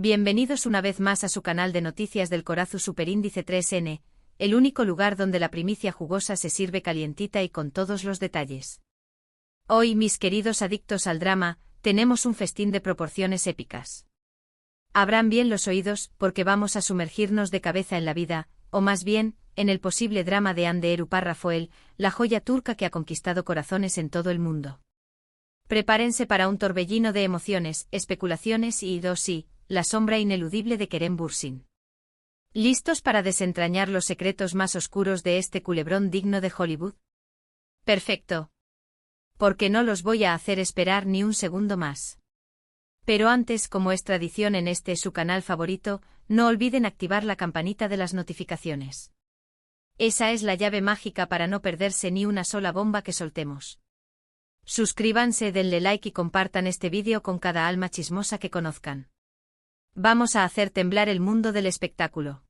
Bienvenidos una vez más a su canal de noticias del Corazzu Superíndice 3N, el único lugar donde la primicia jugosa se sirve calientita y con todos los detalles. Hoy, mis queridos adictos al drama, tenemos un festín de proporciones épicas. Abran bien los oídos, porque vamos a sumergirnos de cabeza en la vida, o más bien, en el posible drama de Hande Erupar Rafael, la joya turca que ha conquistado corazones en todo el mundo. Prepárense para un torbellino de emociones, especulaciones y, sí, la sombra ineludible de Kerem Bürsin. ¿Listos para desentrañar los secretos más oscuros de este culebrón digno de Hollywood? Perfecto. Porque no los voy a hacer esperar ni un segundo más. Pero antes, como es tradición en este su canal favorito, no olviden activar la campanita de las notificaciones. Esa es la llave mágica para no perderse ni una sola bomba que soltemos. Suscríbanse, denle like y compartan este vídeo con cada alma chismosa que conozcan. Vamos a hacer temblar el mundo del espectáculo.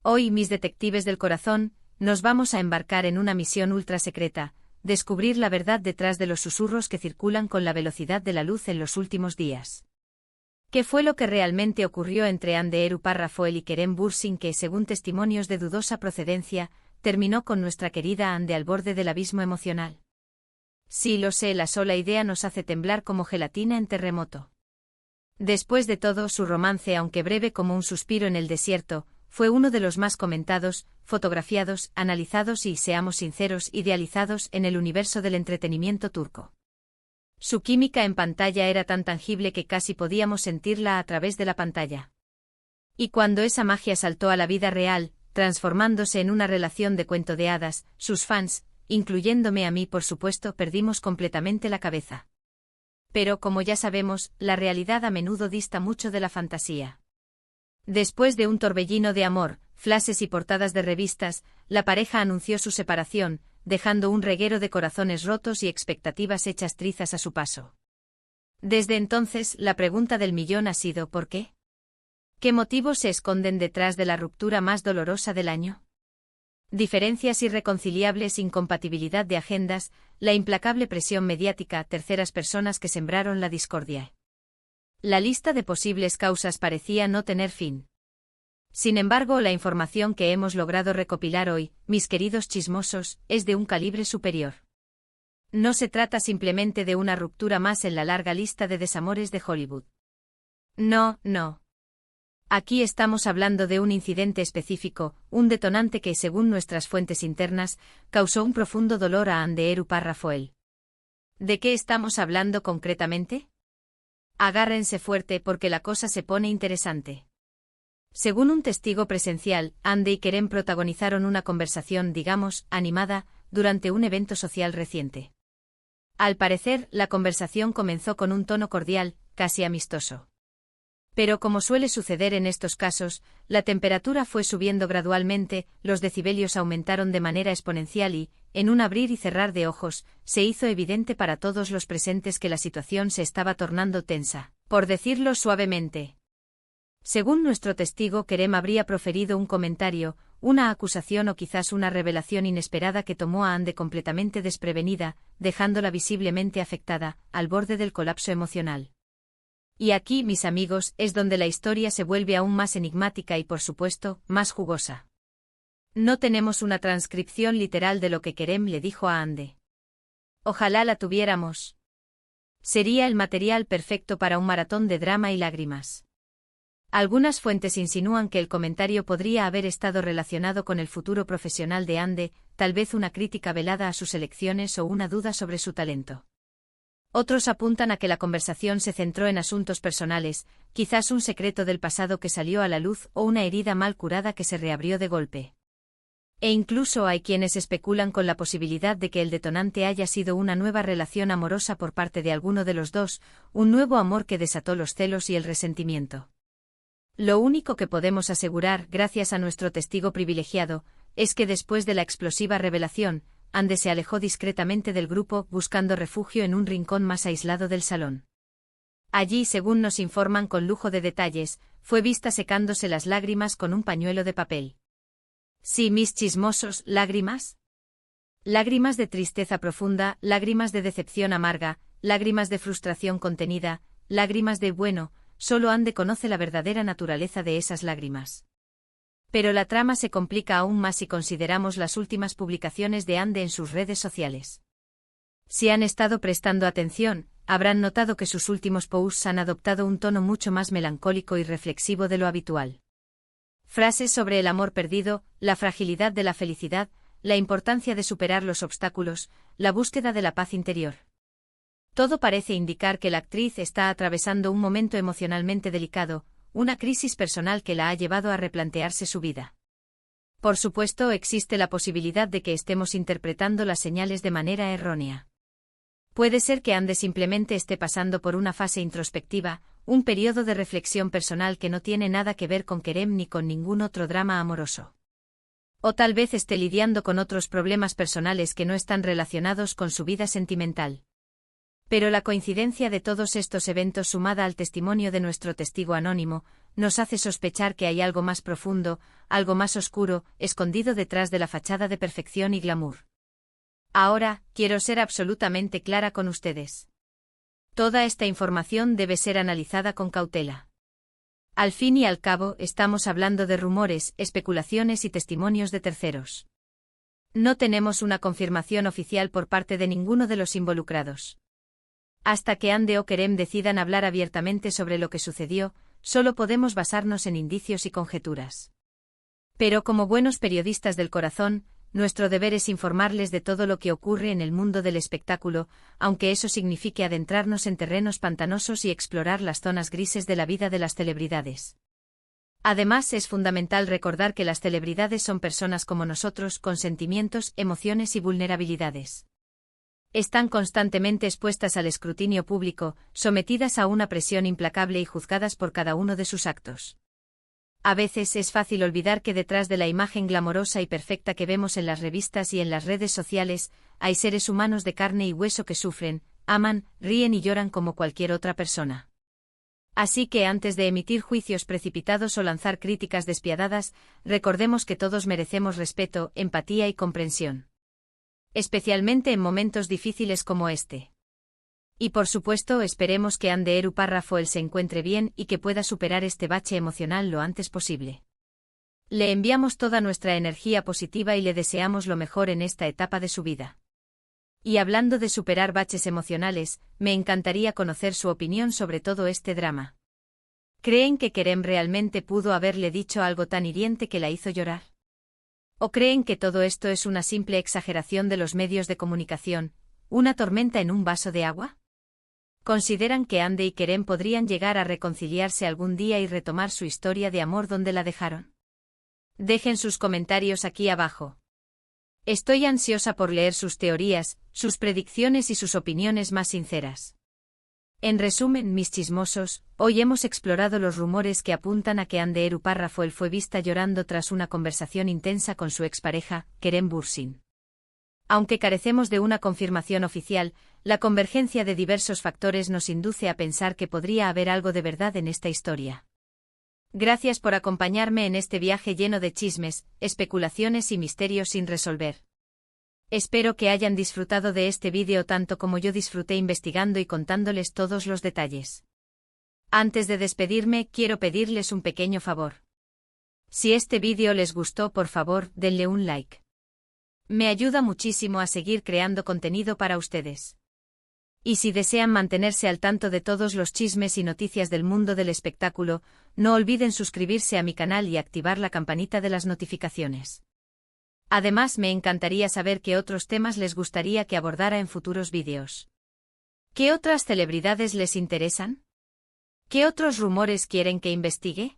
Hoy, mis detectives del corazón, nos vamos a embarcar en una misión ultra secreta, descubrir la verdad detrás de los susurros que circulan con la velocidad de la luz en los últimos días. ¿Qué fue lo que realmente ocurrió entre Hande Erupar Rafael y Kerem Bürsin que, según testimonios de dudosa procedencia, terminó con nuestra querida Hande al borde del abismo emocional? Sí, lo sé, la sola idea nos hace temblar como gelatina en terremoto. Después de todo, su romance, aunque breve como un suspiro en el desierto, fue uno de los más comentados, fotografiados, analizados y, seamos sinceros, idealizados en el universo del entretenimiento turco. Su química en pantalla era tan tangible que casi podíamos sentirla a través de la pantalla. Y cuando esa magia saltó a la vida real, transformándose en una relación de cuento de hadas, sus fans, incluyéndome a mí por supuesto, perdimos completamente la cabeza. Pero como ya sabemos, la realidad a menudo dista mucho de la fantasía. Después de un torbellino de amor, flashes y portadas de revistas, la pareja anunció su separación, dejando un reguero de corazones rotos y expectativas hechas trizas a su paso. Desde entonces, la pregunta del millón ha sido ¿por qué? ¿Qué motivos se esconden detrás de la ruptura más dolorosa del año? Diferencias irreconciliables, incompatibilidad de agendas, la implacable presión mediática, terceras personas que sembraron la discordia. La lista de posibles causas parecía no tener fin. Sin embargo, la información que hemos logrado recopilar hoy, mis queridos chismosos, es de un calibre superior. No se trata simplemente de una ruptura más en la larga lista de desamores de Hollywood. No. Aquí estamos hablando de un incidente específico, un detonante que, según nuestras fuentes internas, causó un profundo dolor a Hande Erupar Rafael. ¿De qué estamos hablando concretamente? Agárrense fuerte porque la cosa se pone interesante. Según un testigo presencial, Hande y Kerem protagonizaron una conversación, digamos, animada, durante un evento social reciente. Al parecer, la conversación comenzó con un tono cordial, casi amistoso. Pero como suele suceder en estos casos, la temperatura fue subiendo gradualmente, los decibelios aumentaron de manera exponencial y, en un abrir y cerrar de ojos, se hizo evidente para todos los presentes que la situación se estaba tornando tensa, por decirlo suavemente. Según nuestro testigo, Kerem habría proferido un comentario, una acusación o quizás una revelación inesperada que tomó a Hande completamente desprevenida, dejándola visiblemente afectada, al borde del colapso emocional. Y aquí, mis amigos, es donde la historia se vuelve aún más enigmática y, por supuesto, más jugosa. No tenemos una transcripción literal de lo que Kerem le dijo a Hande. Ojalá la tuviéramos. Sería el material perfecto para un maratón de drama y lágrimas. Algunas fuentes insinúan que el comentario podría haber estado relacionado con el futuro profesional de Hande, tal vez una crítica velada a sus elecciones o una duda sobre su talento. Otros apuntan a que la conversación se centró en asuntos personales, quizás un secreto del pasado que salió a la luz o una herida mal curada que se reabrió de golpe. E incluso hay quienes especulan con la posibilidad de que el detonante haya sido una nueva relación amorosa por parte de alguno de los dos, un nuevo amor que desató los celos y el resentimiento. Lo único que podemos asegurar, gracias a nuestro testigo privilegiado, es que después de la explosiva revelación, Hande se alejó discretamente del grupo, buscando refugio en un rincón más aislado del salón. Allí, según nos informan con lujo de detalles, fue vista secándose las lágrimas con un pañuelo de papel. Sí, mis chismosos, ¿lágrimas? Lágrimas de tristeza profunda, lágrimas de decepción amarga, lágrimas de frustración contenida, lágrimas de, bueno, solo Ande conoce la verdadera naturaleza de esas lágrimas. Pero la trama se complica aún más si consideramos las últimas publicaciones de Ande en sus redes sociales. Si han estado prestando atención, habrán notado que sus últimos posts han adoptado un tono mucho más melancólico y reflexivo de lo habitual. Frases sobre el amor perdido, la fragilidad de la felicidad, la importancia de superar los obstáculos, la búsqueda de la paz interior. Todo parece indicar que la actriz está atravesando un momento emocionalmente delicado, una crisis personal que la ha llevado a replantearse su vida. Por supuesto, existe la posibilidad de que estemos interpretando las señales de manera errónea. Puede ser que Ande simplemente esté pasando por una fase introspectiva, un periodo de reflexión personal que no tiene nada que ver con Kerem ni con ningún otro drama amoroso. O tal vez esté lidiando con otros problemas personales que no están relacionados con su vida sentimental. Pero la coincidencia de todos estos eventos sumada al testimonio de nuestro testigo anónimo, nos hace sospechar que hay algo más profundo, algo más oscuro, escondido detrás de la fachada de perfección y glamour. Ahora, quiero ser absolutamente clara con ustedes. Toda esta información debe ser analizada con cautela. Al fin y al cabo, estamos hablando de rumores, especulaciones y testimonios de terceros. No tenemos una confirmación oficial por parte de ninguno de los involucrados. Hasta que Ande o Kerem decidan hablar abiertamente sobre lo que sucedió, solo podemos basarnos en indicios y conjeturas. Pero como buenos periodistas del corazón, nuestro deber es informarles de todo lo que ocurre en el mundo del espectáculo, aunque eso signifique adentrarnos en terrenos pantanosos y explorar las zonas grises de la vida de las celebridades. Además, es fundamental recordar que las celebridades son personas como nosotros, con sentimientos, emociones y vulnerabilidades. Están constantemente expuestas al escrutinio público, sometidas a una presión implacable y juzgadas por cada uno de sus actos. A veces es fácil olvidar que detrás de la imagen glamorosa y perfecta que vemos en las revistas y en las redes sociales, hay seres humanos de carne y hueso que sufren, aman, ríen y lloran como cualquier otra persona. Así que antes de emitir juicios precipitados o lanzar críticas despiadadas, recordemos que todos merecemos respeto, empatía y comprensión. Especialmente en momentos difíciles como este. Y por supuesto esperemos que Ande Eru Parrafoel se encuentre bien y que pueda superar este bache emocional lo antes posible. Le enviamos toda nuestra energía positiva y le deseamos lo mejor en esta etapa de su vida. Y hablando de superar baches emocionales, me encantaría conocer su opinión sobre todo este drama. ¿Creen que Kerem realmente pudo haberle dicho algo tan hiriente que la hizo llorar? ¿O creen que todo esto es una simple exageración de los medios de comunicación, una tormenta en un vaso de agua? ¿Consideran que Ande y Kerem podrían llegar a reconciliarse algún día y retomar su historia de amor donde la dejaron? Dejen sus comentarios aquí abajo. Estoy ansiosa por leer sus teorías, sus predicciones y sus opiniones más sinceras. En resumen, mis chismosos, hoy hemos explorado los rumores que apuntan a que Ande Eru Parrafoel fue vista llorando tras una conversación intensa con su expareja, Kerem Bürsin. Aunque carecemos de una confirmación oficial, la convergencia de diversos factores nos induce a pensar que podría haber algo de verdad en esta historia. Gracias por acompañarme en este viaje lleno de chismes, especulaciones y misterios sin resolver. Espero que hayan disfrutado de este vídeo tanto como yo disfruté investigando y contándoles todos los detalles. Antes de despedirme, quiero pedirles un pequeño favor. Si este vídeo les gustó, por favor, denle un like. Me ayuda muchísimo a seguir creando contenido para ustedes. Y si desean mantenerse al tanto de todos los chismes y noticias del mundo del espectáculo, no olviden suscribirse a mi canal y activar la campanita de las notificaciones. Además, me encantaría saber qué otros temas les gustaría que abordara en futuros vídeos. ¿Qué otras celebridades les interesan? ¿Qué otros rumores quieren que investigue?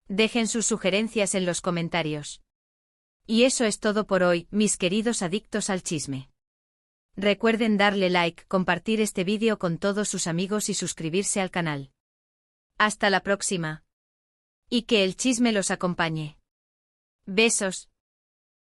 Dejen sus sugerencias en los comentarios. Y eso es todo por hoy, mis queridos adictos al chisme. Recuerden darle like, compartir este vídeo con todos sus amigos y suscribirse al canal. Hasta la próxima. Y que el chisme los acompañe. Besos.